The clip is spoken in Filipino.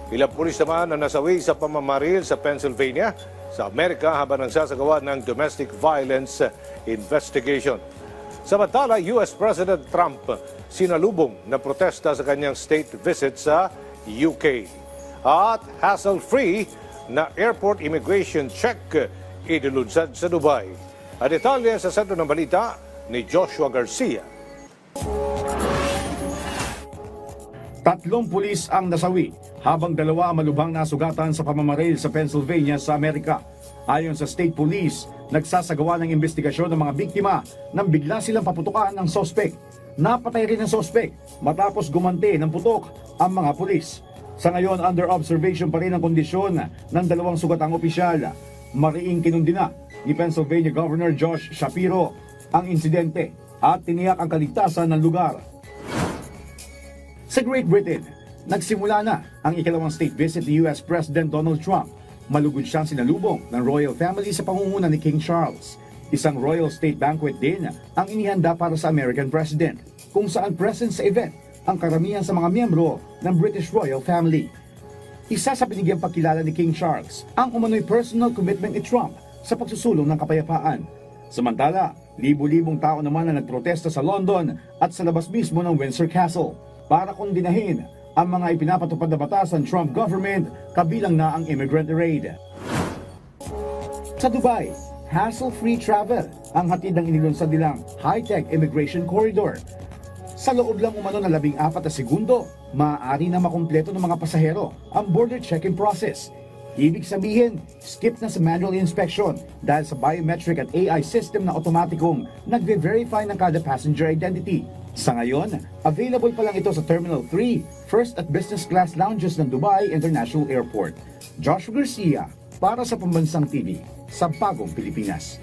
Ilang pulis naman ang nasawi sa pamamaril sa Pennsylvania sa Amerika habang nagsasagawa ng domestic violence investigation. Samantala, US President Trump sinalubong na protesta sa kanyang state visit sa UK. At hassle-free na airport immigration check idulunsad sa Dubai. At detalye sa sentro ng balita ni Joshua Garcia. 3 pulis ang nasawi habang 2 ang malubhang nasugatan sa pamamaril sa Pennsylvania sa Amerika. Ayon sa State Police, nagsasagawa ng investigasyon ng mga biktima nang bigla silang paputukan ng sospek. Napatay rin ang sospek matapos gumanti ng putok ang mga pulis. Sa ngayon, under observation pa rin ang kondisyon ng 2 sugatang opisyal. Mariing kinundina ni Pennsylvania Governor Josh Shapiro ang insidente at tiniyak ang kaligtasan ng lugar. Sa Great Britain, nagsimula na ang ikalawang state visit ni US President Donald Trump. Malugod siyang sinalubong ng royal family sa pangunguna ni King Charles. Isang royal state banquet din ang inihanda para sa American President, kung saan present sa event ang karamihan sa mga miyembro ng British royal family. Isa sa binigyang pagkilala ni King Charles ang umano'y personal commitment ni Trump sa pagsusulong ng kapayapaan. Samantala, libu-libong tao naman ang nagprotesta sa London at sa labas mismo ng Windsor Castle para kondinahin ang mga ipinapatupad na batas ng Trump government, kabilang na ang immigrant raid. Sa Dubai, hassle-free travel ang hatid ng inilunsad nilang high-tech immigration corridor. Sa loob lang umano na 14 na segundo, maaari na makumpleto ng mga pasahero ang border check-in process. Ibig sabihin, skip na sa manual inspection dahil sa biometric at AI system na otomatikong nagve-verify ng kada passenger identity. Sa ngayon, available pa lang ito sa Terminal 3, first at business class lounges ng Dubai International Airport. Joshua Garcia, para sa Pambansang TV, sa Bagong Pilipinas.